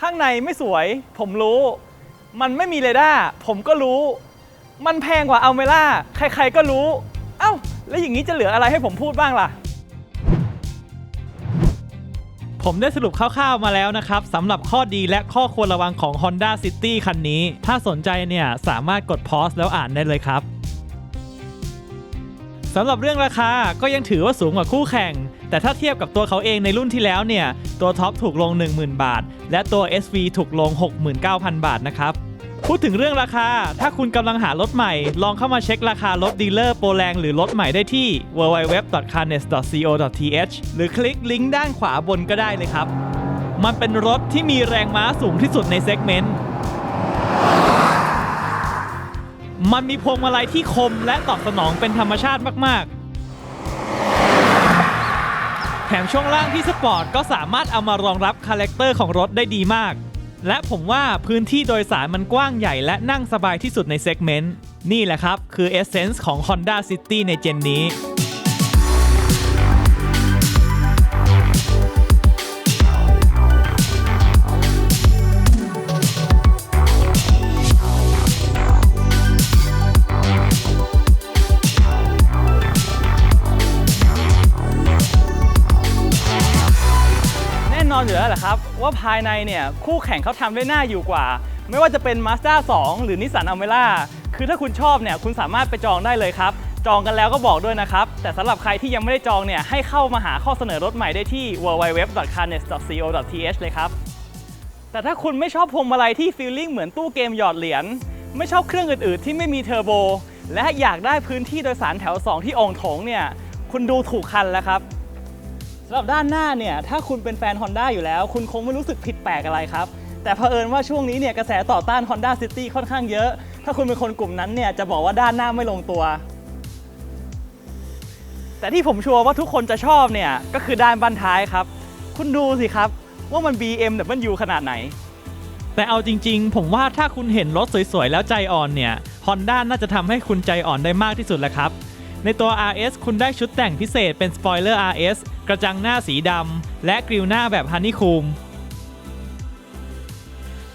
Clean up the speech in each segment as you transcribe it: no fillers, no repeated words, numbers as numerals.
ข้างในไม่สวยผมรู้มันไม่มีเรดาร์ผมก็รู้มันแพงกว่าอัลเมร่าใครๆก็รู้เอ้าแล้วอย่างนี้จะเหลืออะไรให้ผมพูดบ้างล่ะผมได้สรุปคร่าวๆมาแล้วนะครับสำหรับข้อดีและข้อควรระวังของ Honda City คันนี้ถ้าสนใจเนี่ยสามารถกด pause แล้วอ่านได้เลยครับสำหรับเรื่องราคาก็ยังถือว่าสูงกว่าคู่แข่งแต่ถ้าเทียบกับตัวเขาเองในรุ่นที่แล้วเนี่ยตัวท็อปถูกลง 10,000 บาทและตัว SV ถูกลง 69,000 บาทนะครับพูดถึงเรื่องราคาถ้าคุณกำลังหารถใหม่ลองเข้ามาเช็คราคารถดีลเลอร์โปรแรงหรือรถใหม่ได้ที่ www.carnes.co.th หรือคลิกลิงก์ด้านขวาบนก็ได้เลยครับมันเป็นรถที่มีแรงม้าสูงที่สุดในเซกเมนต์มันมีพวงมาลัยที่คมและตอบสนองเป็นธรรมชาติมากๆแถมช่วงล่างที่สปอร์ตก็สามารถเอามารองรับคาแรคเตอร์ของรถได้ดีมากและผมว่าพื้นที่โดยสารมันกว้างใหญ่และนั่งสบายที่สุดในเซกเมนต์นี่แหละครับคือเอเซนส์ของ Honda City ในเจนนี้นอนอยู่แล้วแหละครับว่าภายในเนี่ยคู่แข่งเขาทำได้น่าอยู่กว่าไม่ว่าจะเป็น Mazda 2 หรือ Nissan Almera คือถ้าคุณชอบเนี่ยคุณสามารถไปจองได้เลยครับจองกันแล้วก็บอกด้วยนะครับแต่สำหรับใครที่ยังไม่ได้จองเนี่ยให้เข้ามาหาข้อเสนอรถใหม่ได้ที่ www.carnes.co.th เลยครับแต่ถ้าคุณไม่ชอบพวงมาลัยที่ฟีลลิ่งเหมือนตู้เกมหยอดเหรียญไม่ชอบเครื่องอื่นๆที่ไม่มีเทอร์โบและอยากได้พื้นที่โดยสารแถว2ที่โอ่งโถงเนี่ยคุณดูถูกคันแล้วครับสำหรับด้านหน้าเนี่ยถ้าคุณเป็นแฟน Honda อยู่แล้วคุณคงไม่รู้สึกผิดแปลกอะไรครับแต่เผอิญว่าช่วงนี้เนี่ยกระแสต่อต้าน Honda City ค่อนข้างเยอะถ้าคุณเป็นคนกลุ่มนั้นเนี่ยจะบอกว่าด้านหน้าไม่ลงตัวแต่ที่ผมชัวร์ว่าทุกคนจะชอบเนี่ยก็คือด้านบั้นท้ายครับคุณดูสิครับว่ามัน BMW ขนาดไหนแต่เอาจริงๆผมว่าถ้าคุณเห็นรถสวยๆแล้วใจอ่อนเนี่ย Honda น่าจะทำให้คุณใจอ่อนได้มากที่สุดแหละครับในตัว RS คุณได้ชุดแต่งพิเศษเป็นสปอยเลอร์ RS กระจังหน้าสีดำและกริลหน้าแบบฮันนี่คูม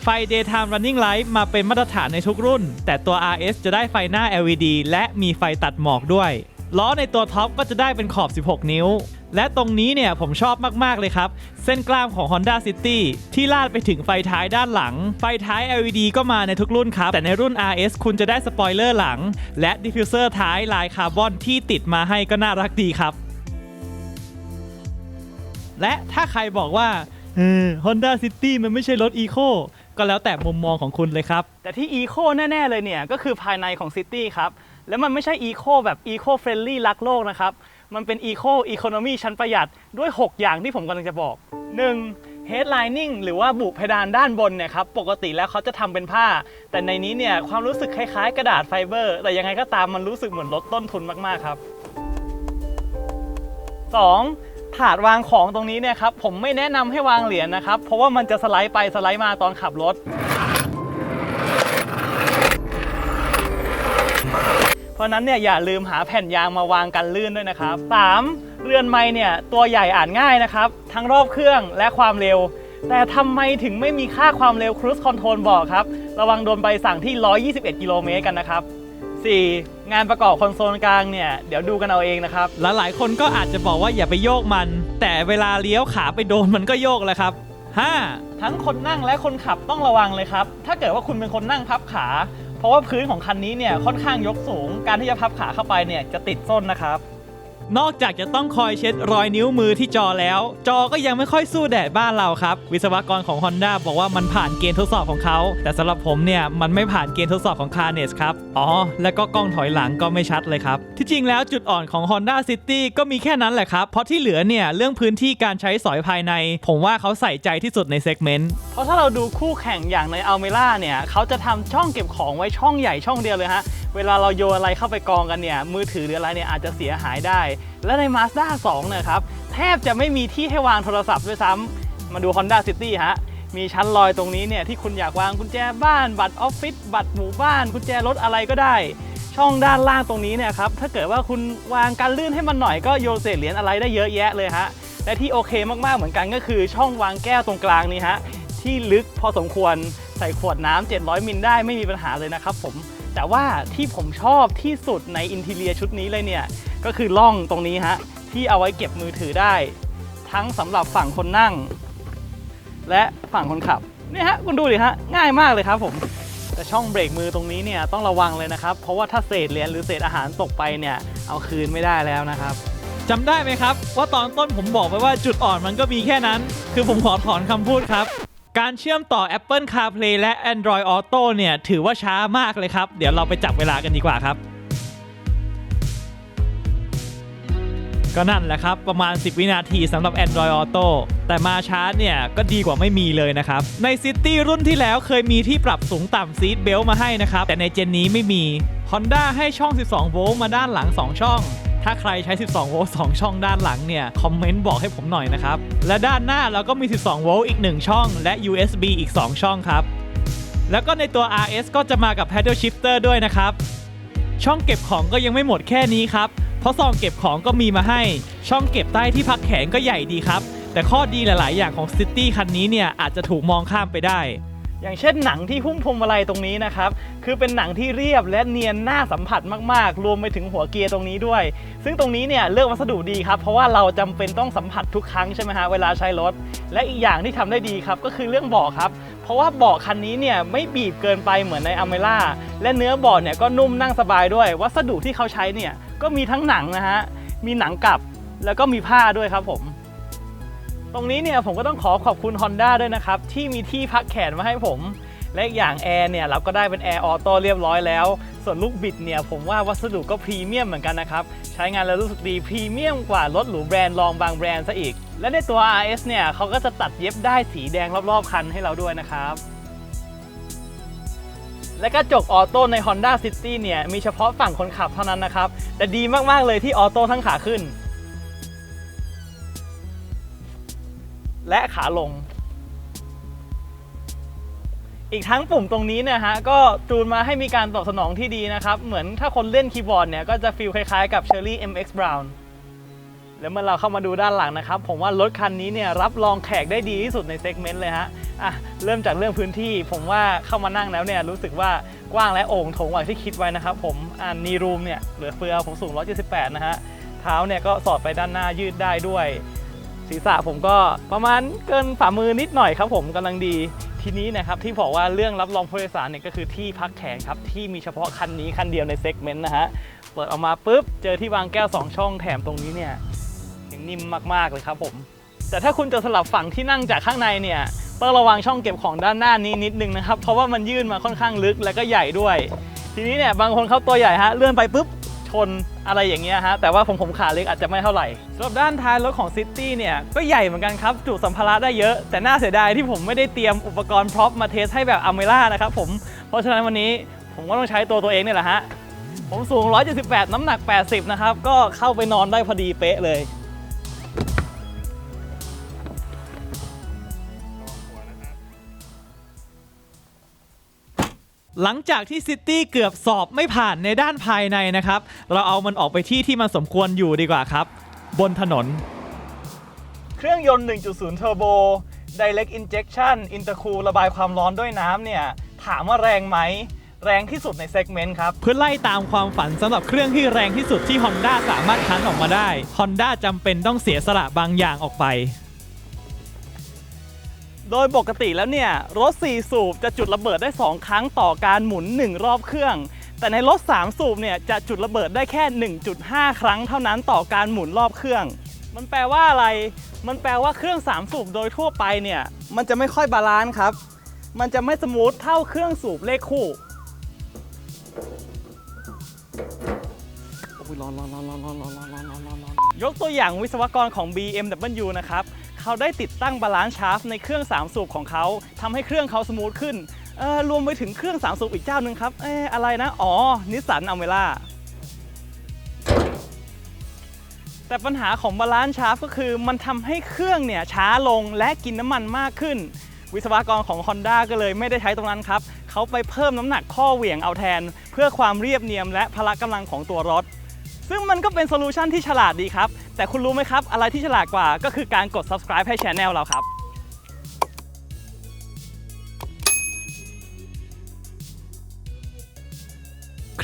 ไฟ Daytime Running Light มาเป็นมาตรฐานในทุกรุ่นแต่ตัว RS จะได้ไฟหน้า LED และมีไฟตัดหมอกด้วยล้อในตัวท็อปก็จะได้เป็นขอบ 16 นิ้วและตรงนี้เนี่ยผมชอบมากๆเลยครับเส้นกล้ามของ Honda City ที่ลาดไปถึงไฟท้ายด้านหลังไฟท้าย LED ก็มาในทุกรุ่นครับแต่ในรุ่น RS คุณจะได้สปอยเลอร์หลังและดิฟฟิวเซอร์ท้ายลายคาร์บอนที่ติดมาให้ก็น่ารักดีครับและถ้าใครบอกว่าHonda City มันไม่ใช่รถ Eco ก็แล้วแต่มุมมองของคุณเลยครับแต่ที่ Eco แน่ๆเลยเนี่ยก็คือภายในของ City ครับแล้วมันไม่ใช่ Eco แบบ Eco Friendly รักโลกนะครับมันเป็น Eco Economy ชั้นประหยัดด้วย6อย่างที่ผมกำลังจะบอก 1. Headlining หรือว่าบุเพดานด้านบนเนี่ยครับปกติแล้วเขาจะทำเป็นผ้าแต่ในนี้เนี่ยความรู้สึกคล้ายๆกระดาษไฟเบอร์แต่ยังไงก็ตามมันรู้สึกเหมือนลดต้นทุนมากๆครับ 2. ถาดวางของตรงนี้เนี่ยครับผมไม่แนะนำให้วางเหรียญนะครับเพราะว่ามันจะสไลด์ไปสไลด์มาตอนขับรถเพราะนั้นเนี่ยอย่าลืมหาแผ่นยางมาวางกันลื่นด้วยนะครับ 3. เรือนไม้เนี่ยตัวใหญ่อ่านง่ายนะครับทั้งรอบเครื่องและความเร็วแต่ทำไมถึงไม่มีค่าความเร็ว Cruise Control บอกครับระวังโดนใบสั่งที่121กิโลเมตรกันนะครับ 4. งานประกอบคอนโซลกลางเนี่ยเดี๋ยวดูกันเอาเองนะครับหลายคนก็อาจจะบอกว่าอย่าไปโยกมันแต่เวลาเลี้ยวขาไปโดนมันก็โยกแหละครับ 5. ทั้งคนนั่งและคนขับต้องระวังเลยครับถ้าเกิดว่าคุณเป็นคนนั่งพับขาเพราะว่าพื้นของคันนี้เนี่ยค่อนข้างยกสูงการที่จะพับขาเข้าไปเนี่ยจะติดส้นนะครับนอกจากจะต้องคอยเช็ดรอยนิ้วมือที่จอแล้วจอก็ยังไม่ค่อยสู้แดดบ้านเราครับวิศวกรของ Honda บอกว่ามันผ่านเกณฑ์ทดสอบของเขาแต่สำหรับผมเนี่ยมันไม่ผ่านเกณฑ์ทดสอบของ Carnes ครับแล้วก็กล้องถอยหลังก็ไม่ชัดเลยครับที่จริงแล้วจุดอ่อนของ Honda City ก็มีแค่นั้นแหละครับเพราะที่เหลือเนี่ยเรื่องพื้นที่การใช้สอยภายในผมว่าเขาใส่ใจที่สุดในเซกเมนต์เพราะถ้าเราดูคู่แข่งอย่างใน Almera เนี่ยเขาจะทำช่องเก็บของไว้ช่องใหญ่ช่องเดียวเลยฮะเวลาเราโยนอะไรเข้าไปกองกันเนี่ยมือถือหรืออะไรเนี่ยอาจจะเสียหายได้และใน Mazda 2 เนี่ยครับแทบจะไม่มีที่ให้วางโทรศัพท์ด้วยซ้ำมาดู Honda City ฮะมีชั้นลอยตรงนี้เนี่ยที่คุณอยากวางกุญแจบ้านบัตรออฟฟิศบัตรหมู่บ้านกุญแจรถอะไรก็ได้ช่องด้านล่างตรงนี้เนี่ยครับถ้าเกิดว่าคุณวางการลื่นให้มันหน่อยก็โยนเศษเหรียญอะไรได้เยอะแยะเลยฮะและที่โอเคมากๆเหมือนกันก็คือช่องวางแก้วตรงกลางนี้ฮะท ที่ลึกพอสมควรใส่ขวดน้ำ700 มิลได้ไม่มีปัญหาเลยนะครับผมแต่ว่าที่ผมชอบที่สุดในอินทีเรียชุดนี้เลยเนี่ยก็คือร่องตรงนี้ฮะที่เอาไว้เก็บมือถือได้ทั้งสำหรับฝั่งคนนั่งและฝั่งคนขับนี่ฮะคุณดูดิฮะง่ายมากเลยครับผมแต่ช่องเบรกมือตรงนี้เนี่ยต้องระวังเลยนะครับเพราะว่าถ้าเศษเหรียญหรือเศษอาหารตกไปเนี่ยเอาคืนไม่ได้แล้วนะครับจำได้ไหมครับว่าตอนต้นผมบอกไปว่าจุดอ่อนมันก็มีแค่นั้นคือผมขอถอนคำพูดครับการเชื่อมต่อ Apple CarPlay และ Android Auto เนี่ยถือว่าช้ามากเลยครับเดี๋ยวเราไปจับเวลากันดีกว่าครับก็นั่นแหละครับประมาณ10 วินาทีสำหรับ Android Auto แต่มาช้าเนี่ยก็ดีกว่าไม่มีเลยนะครับใน City รุ่นที่แล้วเคยมีที่ปรับสูงต่ำซีทเบลต์มาให้นะครับแต่ในเจนนี้ไม่มี Honda ให้ช่อง12โวลต์มาด้านหลัง2ช่องถ้าใครใช้12โวลต์2ช่องด้านหลังเนี่ยคอมเมนต์บอกให้ผมหน่อยนะครับและด้านหน้าเราก็มี12โวลต์อีก1ช่องและ USB อีก2ช่องครับแล้วก็ในตัว RS ก็จะมากับ Paddle Shifter ด้วยนะครับช่องเก็บของก็ยังไม่หมดแค่นี้ครับเพราะซองเก็บของก็มีมาให้ช่องเก็บใต้ที่พักแขนก็ใหญ่ดีครับแต่ข้อดีหลายๆอย่างของ City คันนี้เนี่ยอาจจะถูกมองข้ามไปได้อย่างเช่นหนังที่หุ้มพวงมาลัยตรงนี้นะครับคือเป็นหนังที่เรียบและเนียนน่าสัมผัสมากๆรวมไปถึงหัวเกียร์ตรงนี้ด้วยซึ่งตรงนี้เนี่ยเลือกวัสดุดีครับเพราะว่าเราจำเป็นต้องสัมผัสทุกครั้งใช่ไหมฮะเวลาใช้รถและอีกอย่างที่ทำได้ดีครับก็คือเรื่องเบาะครับเพราะว่าเบาะคันนี้เนี่ยไม่บีบเกินไปเหมือนในอเมร่าและเนื้อเบาะเนี่ยก็นุ่มนั่งสบายด้วยวัสดุที่เขาใช้เนี่ยก็มีทั้งหนังนะฮะมีหนังกลับแล้วก็มีผ้าด้วยครับผมตรงนี้เนี่ยผมก็ต้องขอบคุณ Honda ด้วยนะครับที่มีที่พักแขนมาให้ผมและอย่างแอร์เนี่ยเราก็ได้เป็นแอร์ออโต้เรียบร้อยแล้วส่วนลูกบิดเนี่ยผมว่าวัสดุก็พรีเมียมเหมือนกันนะครับใช้งานแล้วรู้สึกดีพรีเมียมกว่ารถหรูแบรนด์รองบางแบรนด์ซะอีกและในตัว RS เนี่ยเขาก็จะตัดเย็บได้สีแดงรอบๆคันให้เราด้วยนะครับและกระจกออโต้ใน Honda City เนี่ยมีเฉพาะฝั่งคนขับเท่านั้นนะครับแต่ดีมากๆเลยที่ออโต้ทั้งขาขึ้นและขาลงอีกทั้งปุ่มตรงนี้เนี่ยฮะก็จูนมาให้มีการตอบสนองที่ดีนะครับเหมือนถ้าคนเล่นคีย์บอร์ดเนี่ยก็จะฟีลคล้ายๆกับ Cherry MX Brown แล้วเมื่อเราเข้ามาดูด้านหลังนะครับผมว่ารถคันนี้เนี่ยรับรองแขกได้ดีที่สุดในเซกเมนต์เลยฮะเริ่มจากเรื่องพื้นที่ผมว่าเข้ามานั่งแล้วเนี่ยรู้สึกว่ากว้างและโอ่งโถงกว่าที่คิดไว้นะครับผมนีรูมเนี่ยเหลือเฟือผมสูง178นะฮะเท้าเนี่ยก็สอดไปด้านหน้ายืดได้ด้วยศีรษะผมก็ประมาณเกินฝ่ามือนิดหน่อยครับผมกำลังดีทีนี้นะครับที่บอกว่าเรื่องรับรองผู้โดยสารเนี่ยก็คือที่พักแขนครับที่มีเฉพาะคันนี้คันเดียวในเซกเมนต์นะฮะเปิดออกมาปุ๊บเจอที่วางแก้ว2ช่องแถมตรงนี้เนี่ยยังนิ่มมากๆเลยครับผมแต่ถ้าคุณจะสลับฝั่งที่นั่งจากข้างในเนี่ยต้องระวังช่องเก็บของด้านหน้านี้นิดนึงนะครับเพราะว่ามันยื่นมาค่อนข้างลึกและก็ใหญ่ด้วยทีนี้เนี่ยบางคนเขาตัวใหญ่ฮะเลื่อนไปปุ๊บชนอะไรอย่างเงี้ยฮะแต่ว่าผมขาเล็กอาจจะไม่เท่าไหร่สำหรับด้านท้ายรถของ City เนี่ยก็ใหญ่เหมือนกันครับจุสัมภาระได้เยอะแต่น่าเสียดายที่ผมไม่ได้เตรียมอุปกรณ์พร็อพมาเทสให้แบบอเมร่านะครับผมเพราะฉะนั้นวันนี้ผมก็ต้องใช้ตัวเองนี่แหละฮะผมสูง178น้ำหนัก80นะครับก็เข้าไปนอนได้พอดีเป๊ะเลยหลังจากที่ City เกือบสอบไม่ผ่านในด้านภายในนะครับเราเอามันออกไปที่มันสมควรอยู่ดีกว่าครับบนถนนเครื่องยนต์ 1.0 Turbo Direct Injection Intercool ระบายความร้อนด้วยน้ำเนี่ยถามว่าแรงไหมแรงที่สุดในเซกเมนต์ครับเพื่อไล่ตามความฝันสำหรับเครื่องที่แรงที่สุดที่ Honda สามารถคั้นออกมาได้ Honda จำเป็นต้องเสียสละบางอย่างออกไปโดยปกติแล้วเนี่ยรถ4สูบจะจุดระเบิดได้2ครั้งต่อการหมุน1รอบเครื่องแต่ในรถ3สูบเนี่ยจะจุดระเบิดได้แค่ 1.5 ครั้งเท่านั้นต่อการหมุนรอบเครื่องมันแปลว่าอะไรมันแปลว่าเครื่อง3สูบโดยทั่วไปเนี่ยมันจะไม่ค่อยบาลานซ์ครับมันจะไม่สมูทเท่าเครื่องสูบเลขคู่ร้อนยกตัวอย่างวิศวกรของ BMW นะครับเขาได้ติดตั้งบาลานซ์ชาร์ฟในเครื่อง3สูบของเขาทำให้เครื่องเขาสมูทขึ้นรวมไปถึงเครื่อง3สูบอีกเจ้านึงครับอะไรนะนิสสันอเมร่าแต่ปัญหาของบาลานซ์ชาร์ฟก็คือมันทำให้เครื่องเนี่ยช้าลงและกินน้ำมันมากขึ้นวิศวกรของ Honda ก็เลยไม่ได้ใช้ตรงนั้นครับเขาไปเพิ่มน้ำหนักข้อเหวี่ยงเอาแทนเพื่อความเรียบเนียมและพละกำลังของตัวรถซึ่งมันก็เป็นโซลูชันที่ฉลาดดีครับแต่คุณรู้ไหมครับอะไรที่ฉลาดกว่าก็คือการกด subscribe ให้ Channel เราครับ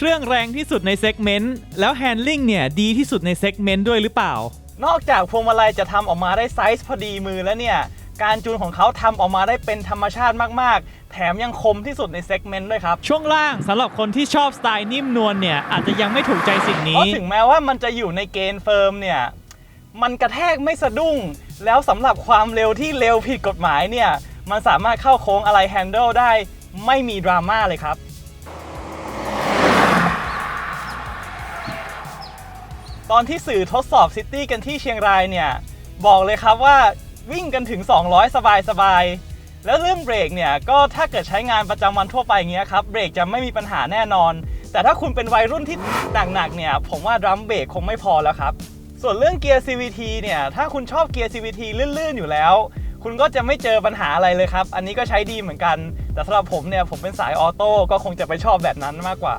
รื่องแรงที่สุดในเซกเมนต์แล้วแฮนด์ลิ่งเนี่ยดีที่สุดในเซกเมนต์ด้วยหรือเปล่านอกจากพวงมาลัยจะทำออกมาได้ไซส์พอดีมือแล้วเนี่ยการจูนของเขาทำออกมาได้เป็นธรรมชาติมากๆแถมยังคมที่สุดในเซกเมนต์ด้วยครับช่วงล่างสำหรับคนที่ชอบสไตล์นิ่มนวลเนี่ยอาจจะยังไม่ถูกใจสิ่งนี้เพราะถึงแม้ว่ามันจะอยู่ในเกณฑ์เฟิร์มเนี่ยมันกระแทกไม่สะดุ้งแล้วสำหรับความเร็วที่เร็วผิดกฎหมายเนี่ยมันสามารถเข้าโค้งอะไรแฮนเดิลได้ไม่มีดราม่าเลยครับตอนที่สื่อทดสอบซิตี้กันที่เชียงรายเนี่ยบอกเลยครับว่าวิ่งกันถึง200สบายๆแล้วเรื่องเบรกเนี่ยก็ถ้าเกิดใช้งานประจำวันทั่วไปอย่างเงี้ยครับเบรกจะไม่มีปัญหาแน่นอนแต่ถ้าคุณเป็นวัยรุ่นที่หนักๆเนี่ยผมว่าดรัมเบรกคงไม่พอแล้วครับส่วนเรื่องเกียร์ CVT เนี่ยถ้าคุณชอบเกียร์ CVT ลื่นๆอยู่แล้วคุณก็จะไม่เจอปัญหาอะไรเลยครับอันนี้ก็ใช้ดีเหมือนกันแต่สำหรับผมเนี่ยผมเป็นสายออโต้ก็คงจะไปชอบแบบนั้นมากกว่า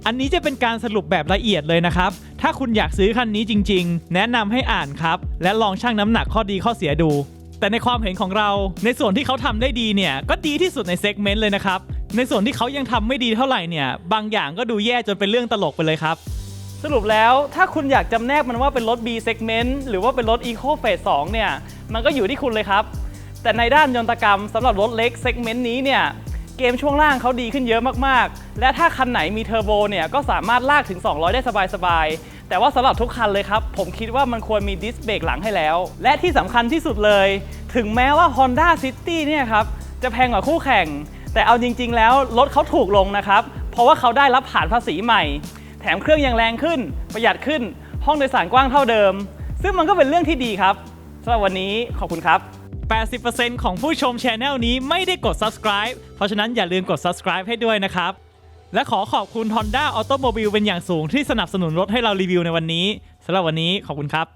อันนี้จะเป็นการสรุปแบบละเอียดเลยนะครับถ้าคุณอยากซื้อคันนี้จริงๆแนะนำให้อ่านครับและลองชั่งน้ำหนักข้อดีข้อเสียดูแต่ในความเห็นของเราในส่วนที่เขาทำได้ดีเนี่ยก็ดีที่สุดในเซกเมนต์เลยนะครับในส่วนที่เขายังทำไม่ดีเท่าไหร่เนี่ยบางอย่างก็ดูแย่จนเป็นเรื่องตลกไปเลยครับสรุปแล้วถ้าคุณอยากจำแนกมันว่าเป็นรถ B segment หรือว่าเป็นรถ Eco Phase 2เนี่ยมันก็อยู่ที่คุณเลยครับแต่ในด้านยนตกรรมสำหรับรถเล็ก segment นี้เนี่ยเกมช่วงล่างเขาดีขึ้นเยอะมากๆและถ้าคันไหนมีเทอร์โบเนี่ยก็สามารถลากถึง200ได้สบายๆแต่ว่าสำหรับทุกคันเลยครับผมคิดว่ามันควรมีดิสเบรกหลังให้แล้วและที่สำคัญที่สุดเลยถึงแม้ว่า Honda City เนี่ยครับจะแพงกว่าคู่แข่งแต่เอาจริงๆแล้วรถเขาถูกลงนะครับเพราะว่าเขาได้รับผ่านภาษีใหม่แถมเครื่องยังแรงขึ้นประหยัดขึ้นห้องโดยสารกว้างเท่าเดิมซึ่งมันก็เป็นเรื่องที่ดีครับสำหรับวันนี้ขอบคุณครับ 80% ของผู้ชม Channel นี้ไม่ได้กด Subscribe เพราะฉะนั้นอย่าลืมกด Subscribe ให้ด้วยนะครับและขอขอบคุณ Honda Automobile เป็นอย่างสูงที่สนับสนุนรถให้เรารีวิวในวันนี้สำหรับวันนี้ขอบคุณครับ